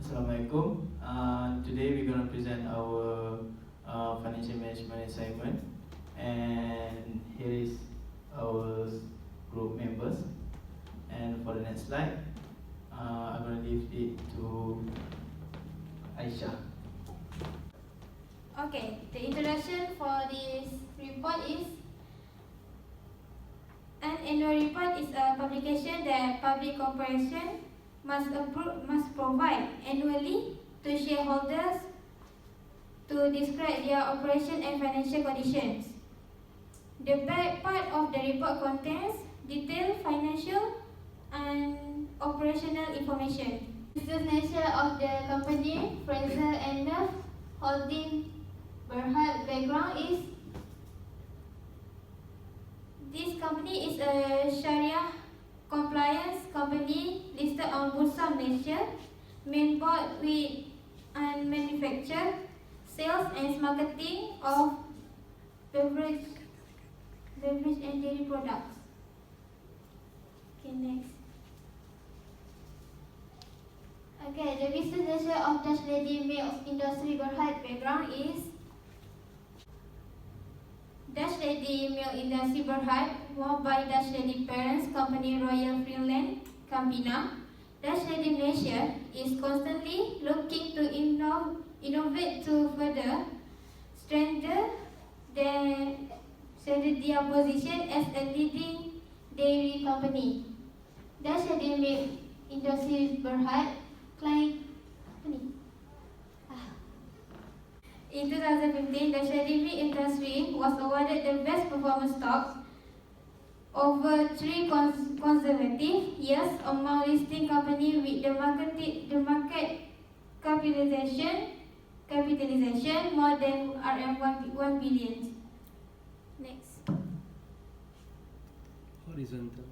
Assalamualaikum. Today we're going to present our financial management assignment, and here is our group members. And for the next slide, I'm going to leave it to Aisha. Okay, the introduction for this report is an annual report is a publication that public corporation must provide annually to shareholders to describe their operation and financial conditions. The back part of the report contains detailed financial and operational information. Business nature of the company, F&N Ducth Holding Berhad background is this company is a Sharia compliance company listed on Bursa Malaysia, main board with and manufacture, sales and marketing of beverage and dairy products. Okay, next. Okay, the business nature of Ducth Lady milk industry Berhad background is Ducth Lady milk industry Berhad, owned by Ducth Lady parents company Royal Finland Campina. Ducth Lady Malaysia is constantly looking to innovate to further strengthen their position as a leading dairy company. Ducth Lady milk industry Berhad in 2015, the Ducth Milk industry was awarded the Best Performance Stock over 3 consecutive years among listing companies with the market capitalization more than RM1 billion. Next. Horizontal.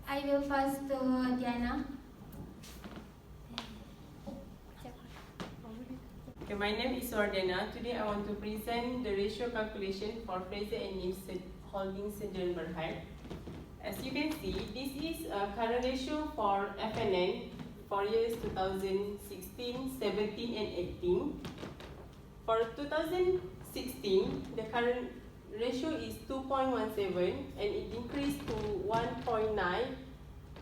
I will pass to Diana. Okay, my name is Wardana. Today I want to present the ratio calculation for F&N Holding Syndrome Berhad. As you can see, this is a current ratio for F&N for years 2016, 17 and 18. For 2016, the current ratio is 2.17 and it increased to 1.9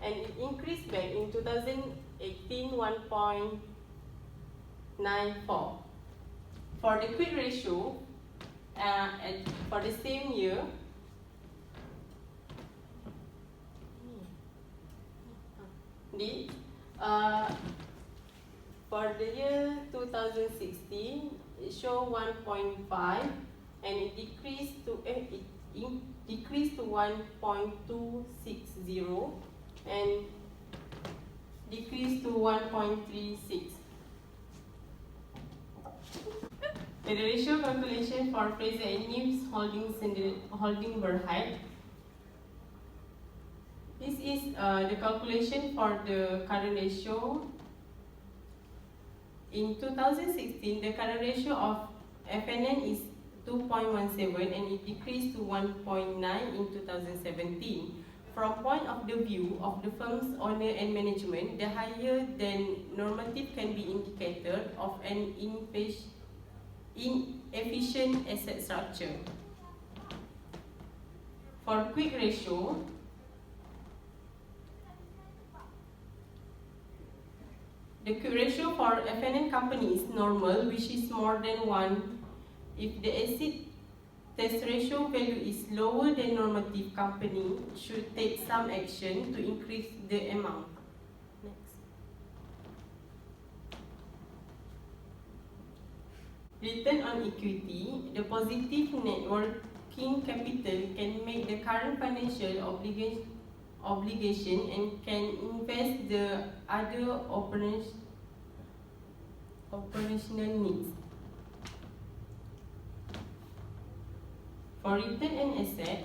and it increased back in 2018 1.94. For the quick ratio, for the same year, for the year 2016, it show 1.5 and it decreased to 1.260 and decreased to 1.36. The ratio calculation for F&N Holding Berhad. This is the calculation for the current ratio. In 2016, the current ratio of F&N is 2.17 and it decreased to 1.9 in 2017. From point of the view of the firm's owner and management, the higher than normative can be indicator of an inefficient asset structure. For quick ratio, the quick ratio for F&N company is normal, which is more than 1. If the asset test ratio value is lower than normative, company should take some action to increase the amount. Next. Return on equity, the positive net working capital can make the current financial obligation and can invest the other operational needs. For return on asset,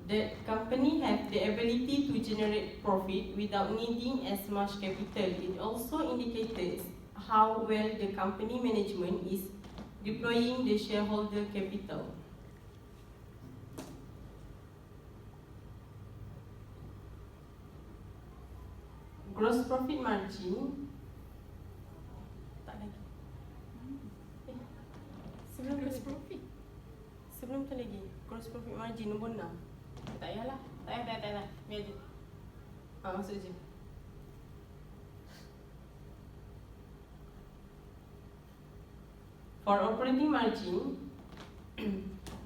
the company have the ability to generate profit without needing as much capital. It also indicates how well the company management is deploying the shareholder capital. gross profit margin. Tak lagi. Sebelum gross profit. Sebelum tu lagi. Gross profit margin nombor 6. Tak payahlah. Tak payah. Biar je. Masuk je. For operating margin,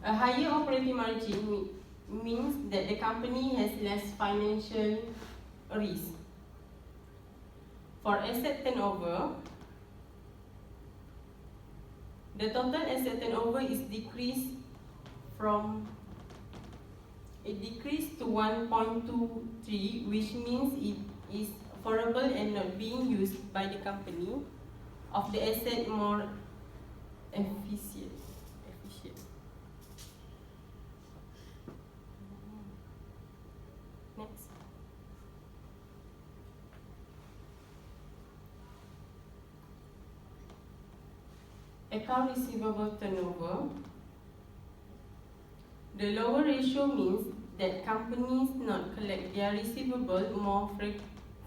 a higher operating margin means that the company has less financial risk. For asset turnover, the total asset turnover is decreased to 1.23, which means it is affordable and not being used by the company of the asset more efficient. Next. Account receivable turnover. The lower ratio means that companies not collect their receivable more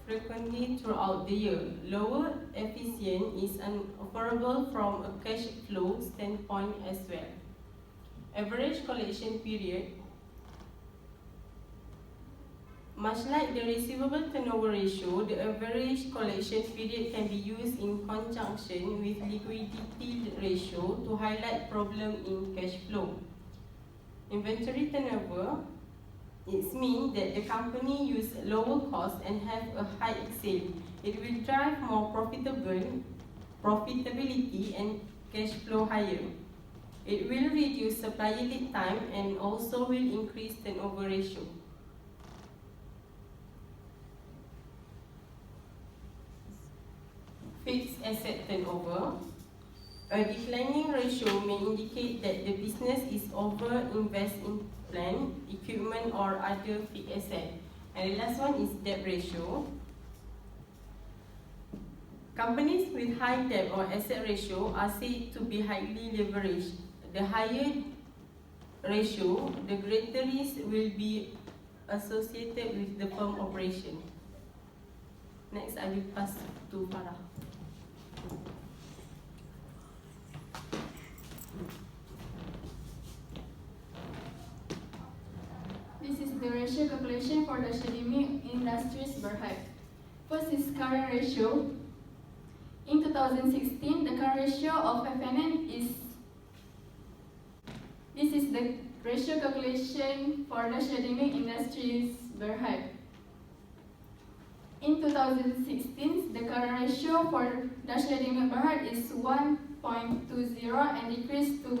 frequently throughout the year. Lower efficient is unfavorable from a cash flow standpoint as well. Average collection period. Much like the receivable turnover ratio, the average collection period can be used in conjunction with liquidity ratio to highlight problem in cash flow. Inventory turnover, it means that the company use lower cost and have a high sale. It will drive more profitability and cash flow higher. It will reduce supplier lead time and also will increase turnover ratio. Fixed asset turnover. A declining ratio may indicate that the business is over-invest in plant, equipment or other fixed asset. And the last one is debt ratio. Companies with high debt or asset ratio are said to be highly leveraged. The higher ratio, the greater risk will be associated with the firm operation. Next, I will pass to Farah. This is the ratio calculation for the academic industries Berhad. First is current ratio. In 2016, the current ratio of F&N is. This is the ratio calculation for the academic industries Berhad. In 2016, the current ratio for the academic Berhad is 1.20 and decreased to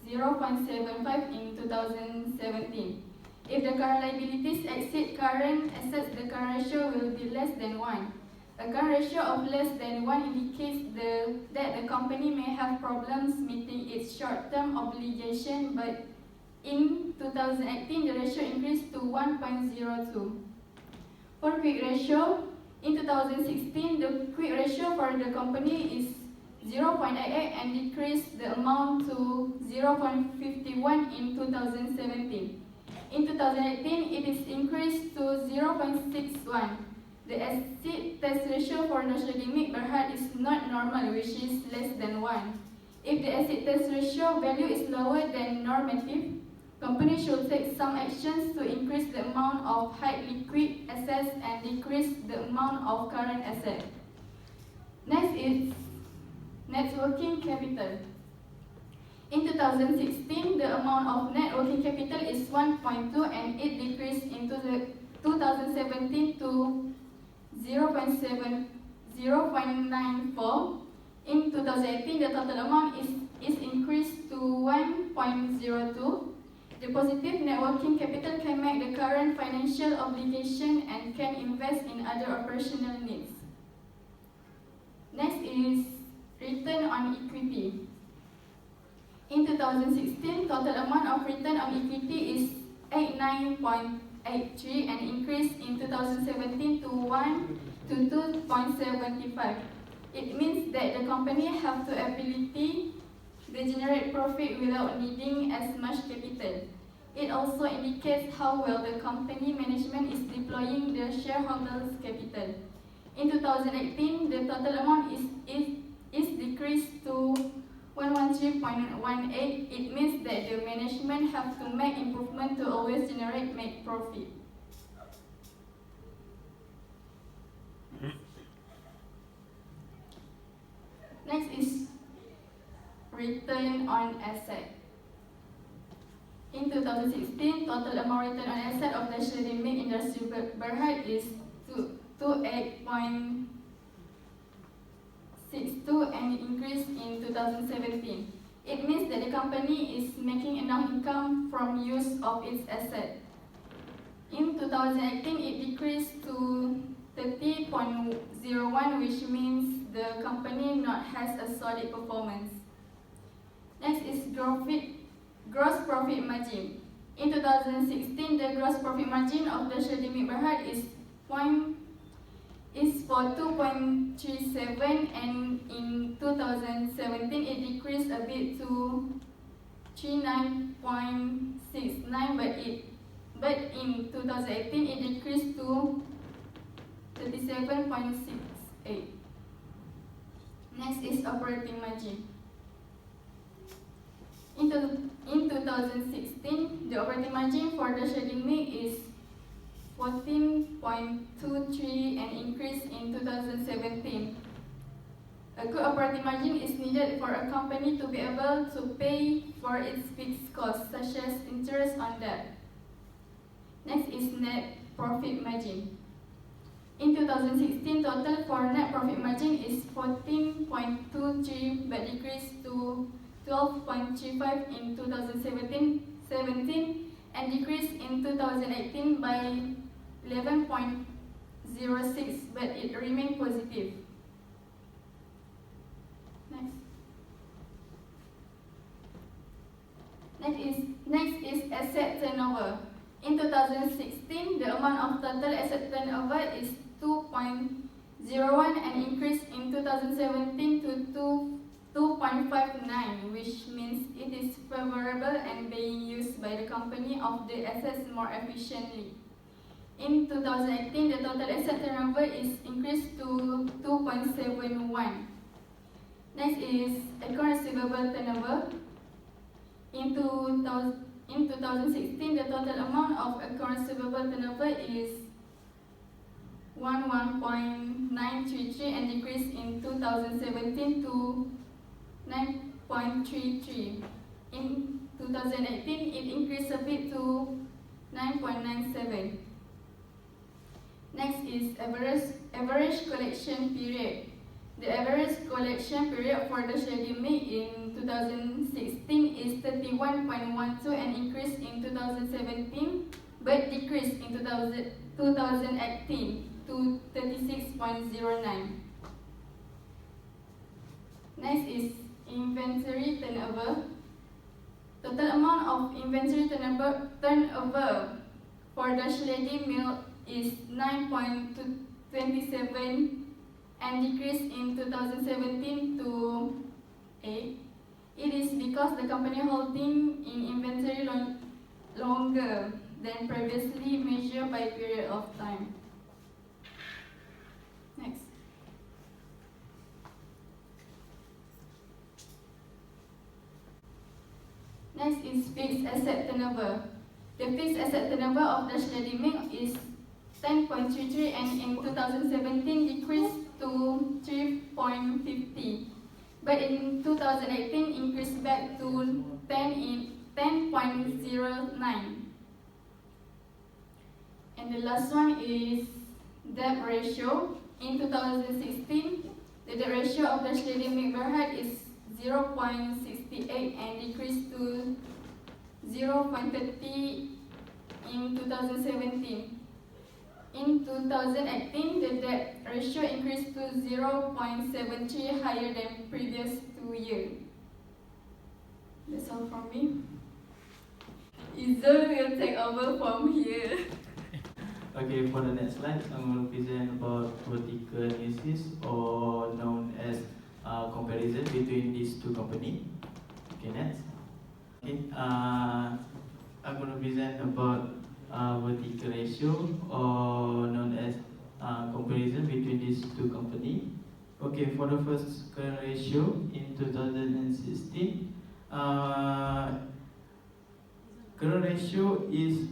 0.75 in 2017. If the current liabilities exceed current assets, the current ratio will be less than 1. A current ratio of less than 1 indicates that the company may have problems meeting its short-term obligation, but in 2018, the ratio increased to 1.02. For quick ratio, in 2016, the quick ratio for the company is 0.88 and decreased the amount to 0.51 in 2017. In 2018, it is increased to 0.61. The acid test ratio for the academic Berhad is not normal, which is less than 1. If the acid test ratio value is lower than normative, company should take some actions to increase the amount of high liquid assets and decrease the amount of current assets. Next is net working capital. In 2016, the amount of net working capital is 1.2 and it decreased in 2017 to 0.94. In 2018, the total amount is increased to 1.02. The positive net working capital can make the current financial obligation and can invest in other operational needs. Next is return on equity. In 2016, total amount of return on equity is 89.83 and increased in 2017 to 2.75. It means that the company have the ability to generate profit without needing as much capital. It also indicates how well the company management is deploying the shareholders' capital. In 2018, the total amount is decreased to 113.18. It means that the management have to make improvement to always make profit. Next is return on asset. In 2016, total amount return on asset of the Shady Milk Industry Berhad is 28.62 and increase in 2017. It means that the company is making enough income from use of its asset. In 2018, it decreased to 30.01, which means the company not has a solid performance. Next is gross profit margin. In 2016, the gross profit margin of the Shady Milk Berhad is for 2.37, and in 2017 it decreased a bit to 39.69, but in 2018 it decreased to 37.68. Next is operating margin. In 2016, the operating margin for the Shady Milk is 14.23 and increase in 2017. A good operating margin is needed for a company to be able to pay for its fixed costs, such as interest on debt. Next is net profit margin. In 2016, total for net profit margin is 14.23 but decreased to 12.35 in 2017 and decreased in 2018 by 11.06, but it remained positive. Next is asset turnover. In 2016, the amount of total asset turnover is 2.01 and increased in 2017 to 2.59, which means it is favorable and being used by the company of the assets more efficiently. In 2018, the total asset turnover is increased to 2.71. Next is account receivable turnover. In 2016, the total amount of account receivable turnover is 11.933 and decreased in 2017 to 9.33. In 2018, it increased a bit to 9.97. Next is average collection period. The average collection period for the Shady Milk in 2016 is 31.12 and increased in 2017, but decreased in 2018 to 36.09. Next is inventory turnover. Total amount of inventory turnover for the Shady Milk is 9.27 and decreased in 2017 to 8. It is because the company holding in inventory longer than previously measured by period of time. Next. Next is fixed asset turnover. The fixed asset turnover of the Shady Milk is 10.33 and in 2017 decreased to 3.50, but in 2018 increased back to 10.09. And the last one is debt ratio. In 2016, the debt ratio of the Shady Milk Berhad is 0.68 and decreased to 0.30 in 2017. In 2018, the debt ratio increased to 0.73, higher than previous 2 years. That's all from me. Izzul will take over from here. Okay, for the next slide, I'm going to present about vertical analysis, or known as comparison between these two companies. Okay, next. Okay, I'm going to present about vertical ratio, or known as comparison between these two companies. Okay, for the first current ratio in 2016, current ratio is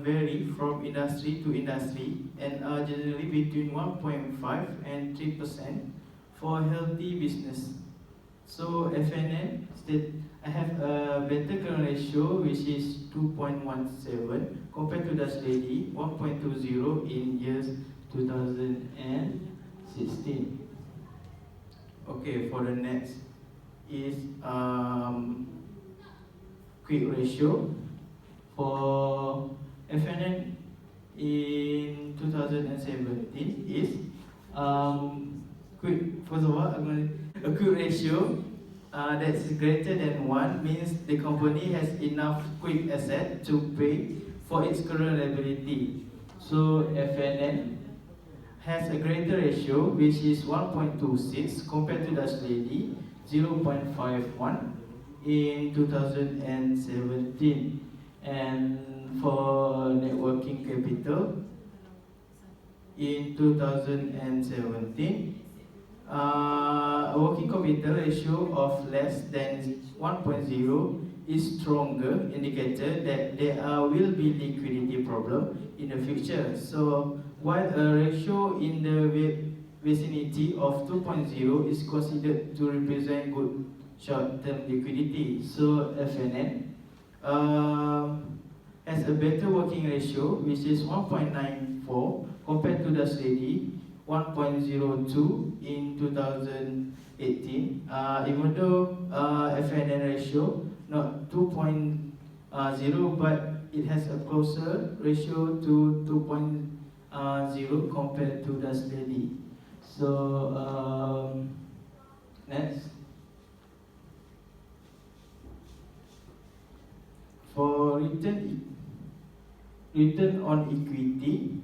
vary from industry to industry and are generally between 1.5 and 3% for healthy business. So F&N state I have a better current ratio which is 2.17 compared to Dutch Lady 1.20 in years 2016. Okay, for the next is quick ratio for F&N in 2017 is quick. First of all, a quick ratio that's greater than 1 means the company has enough quick asset to pay for its current liability. So F&N has a greater ratio which is 1.26 compared to Dutch Lady 0.51 in 2017. And for net working capital in 2017, a working capital ratio of less than 1.0 is stronger indicator that there will be liquidity problem in the future. So while a ratio in the vicinity of 2.0 is considered to represent good short-term liquidity, so F&N has a better working ratio which is 1.94 compared to the Lady 1.02 in 2018. Even though F&N ratio not 2.0, but it has a closer ratio to 2.0 compared to the Lady. So next, for return on equity,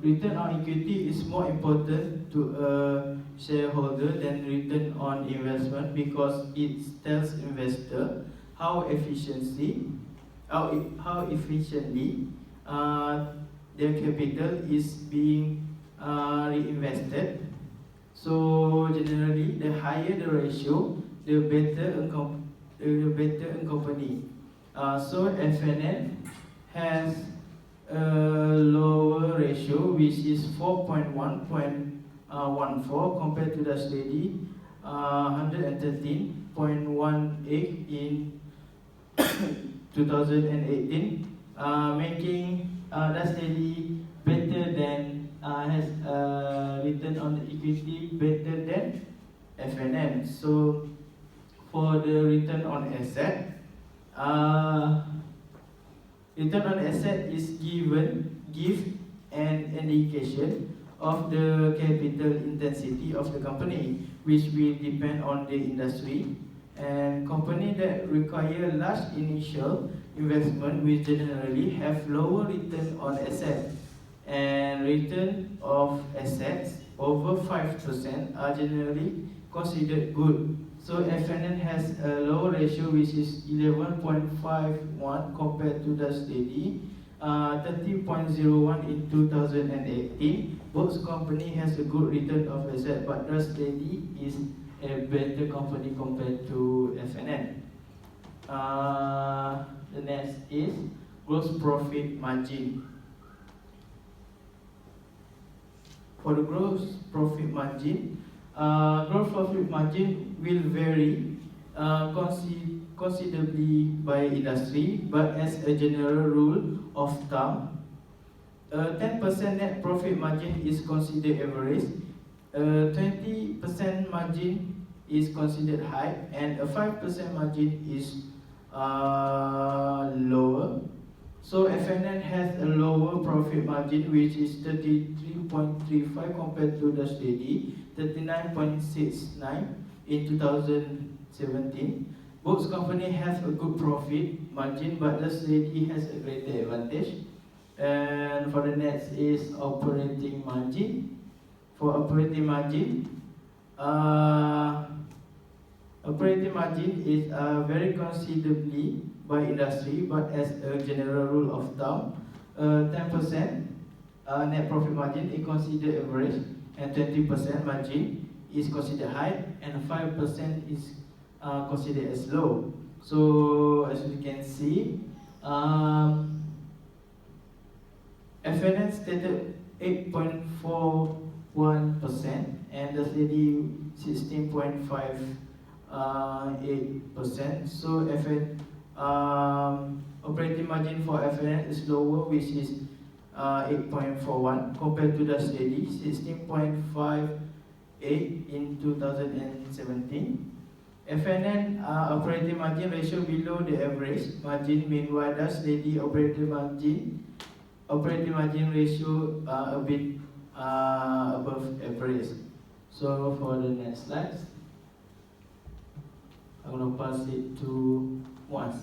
return on equity is more important to a shareholder than return on investment because it tells investor how efficiently their capital is being reinvested. So generally, the higher the ratio, the better a company. So F&N has a lower ratio which is 4.1.14 compared to the Lady 113.18 in 2018, making Dutch Lady better than has return on the equity better than F&N. So for the return on asset, return on asset is give an indication of the capital intensity of the company, which will depend on the industry. And companies that require large initial investment will generally have lower return on assets, and return of assets over 5% are generally considered good. So F&N has a lower ratio which is 11.51 compared to the Lady 30.01 in 2018. Both company has a good return of asset, but the Lady is a better company compared to F&N. The next is gross profit margin. For the gross profit margin will vary considerably by industry, but as a general rule of thumb, 10% net profit margin is considered average, 20% margin is considered high, and a 5% margin is lower. So F&N has a lower profit margin which is 33.35 compared to the Lady 39.69 in 2017. Both companies have a good profit margin, but the Lady has a greater advantage. And for the next is operating margin. For operating margin, Operating margin is very considerably by industry, but as a general rule of thumb, 10% net profit margin is considered average, and 20% margin is considered high, and 5% is considered as low. So as you can see, F&N stated 8.41%, and the lady 16.58%. So operating margin for F&N is lower, which is 8.41 compared to the steady 16.58 in 2017. F&N operating margin ratio below the average margin, meanwhile the steady operating margin ratio a bit above average. So for the next slide, I'm going to pass it to Muaz.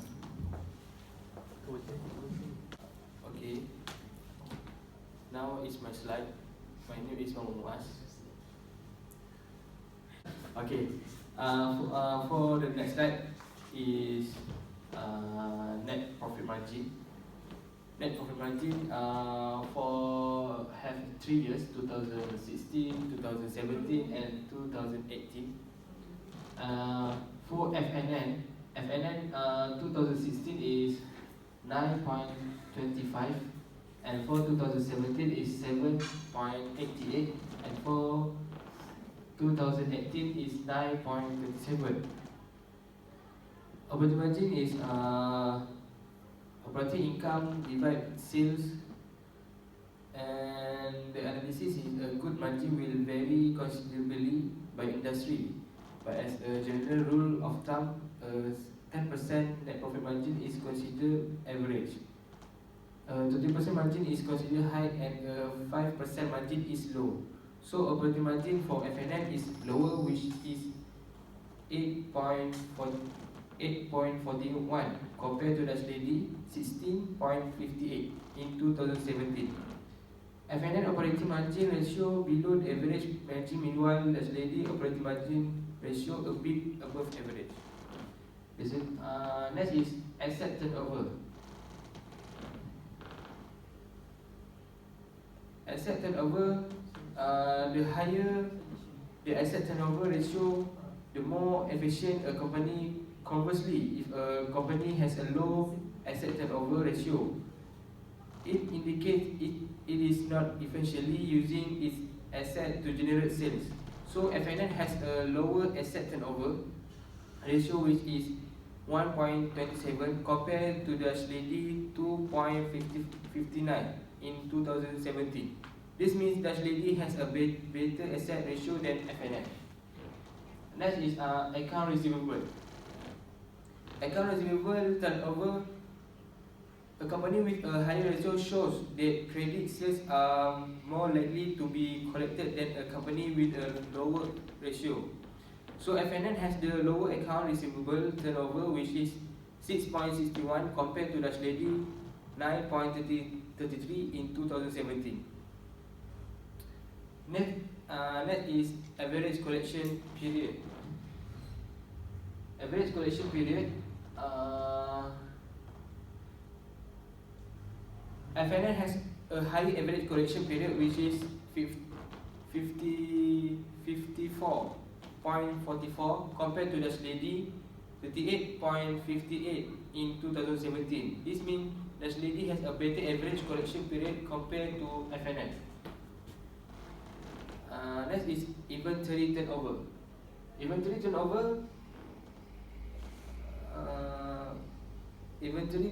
Okay, now is my slide. My name is Muaz. Okay, for the next slide is net profit margin. Net profit margin for have 3 years, 2016, 2017 and 2018. For F&N 2016 is 9.25, and for 2017 is 7.88, and for 2018 is 9.27. Operating margin is operating income divided sales, and the analysis is a good margin will vary considerably by industry, but as a general rule of thumb, 10% net profit margin is considered average, 20% margin is considered high, and 5% margin is low. So operating margin for F&N is lower, which is 8.41 compared to Dutch Lady 16.58 in 2017. F&N operating margin ratio below the average margin, meanwhile Dutch Lady operating margin ratio a bit above average. Next is asset turnover. Asset turnover, the higher the asset turnover ratio, the more efficient a company. Conversely, if a company has a low asset turnover ratio, it indicates it is not efficiently using its asset to generate sales. So F&N has a lower asset turnover ratio, which is 1.27 compared to the Lady 2.59 in 2017. This means Dutch Lady has a better asset ratio than F&N. Next is account receivable. Account receivable turnover. A company with a higher ratio shows that credit sales are more likely to be collected than a company with a lower ratio. So F&N has the lower account receivable turnover, which is 6.61 compared to Dutch Lady 9.33 in 2017. Next is average collection period. Average collection period. F&N has a high average collection period, which is 54.44 compared to Dutch Lady 38.58 in 2017. This means Dutch Lady has a better average collection period compared to F&N. Next is inventory turnover. Inventory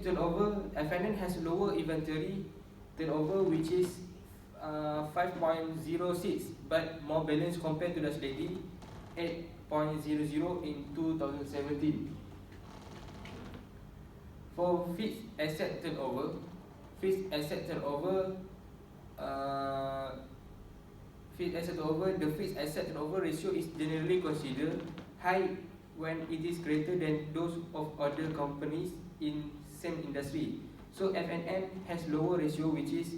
turnover, F&N has lower inventory turnover, which is 5.06, but more balanced compared to Dutch Lady 8.00 in 2017. For fixed asset turnover, the fixed asset turnover ratio is generally considered high when it is greater than those of other companies in same industry. So F&N has lower ratio, which is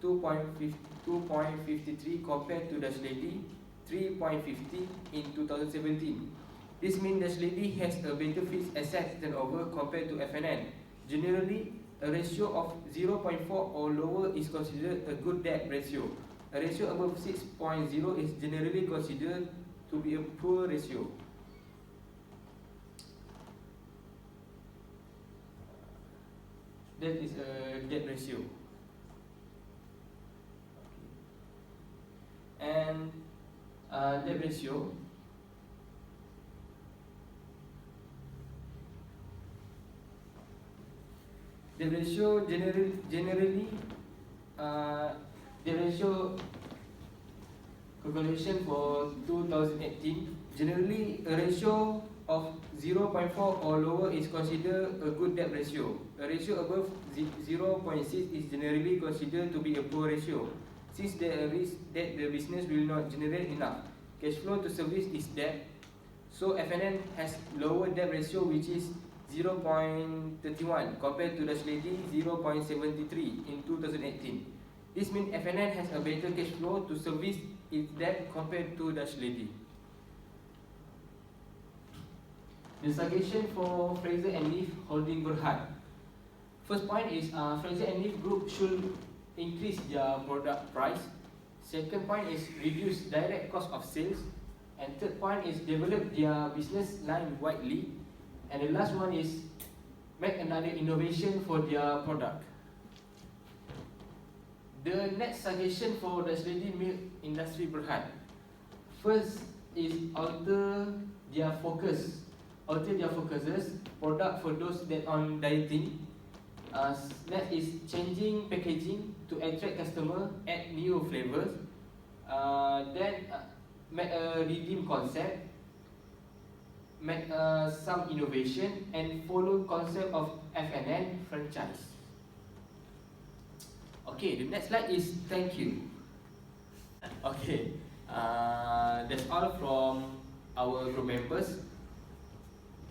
2.53 compared to Dutch Lady 3.50 in 2017. This means Dutch Lady has a better fixed asset turnover compared to F&N. Generally, a ratio of 0.4 or lower is considered a good debt ratio. A ratio above 6.0 is generally considered to be a poor ratio. That is a debt ratio. And debt ratio generally the ratio calculation for 2018, generally a ratio of 0.4 or lower is considered a good debt ratio. A ratio above 0.6 is generally considered to be a poor ratio, since there is risk that the business will not generate enough cash flow to service its debt. So F&N has lower debt ratio, which is 0.31 compared to Dutch Lady 0.73 in 2018. This means F&N has a better cash flow to service its debt compared to Dutch Lady. The suggestion for Fraser and Neef Holding Berhad. First point is Fraser and Neef Group should increase their product price. Second point is reduce direct cost of sales. And third point is develop their business line widely. And the last one is make another innovation for their product. The next suggestion for Dutch Lady Milk Industry Berhad. First is alter their focuses. Product for those that on dieting. Next is changing packaging to attract customer, add new flavors. Then make a redeem concept, make some innovation, and follow concept of F&N franchise. Okay, the next slide is thank you. Okay, that's all from our group members.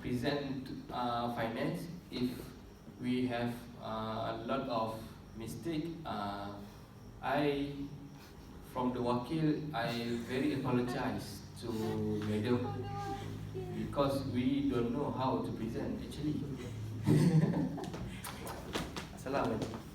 Present finance. If we have a lot of mistake, I from the wakil, I very apologize to Madam because we don't know how to present actually. Assalamualaikum.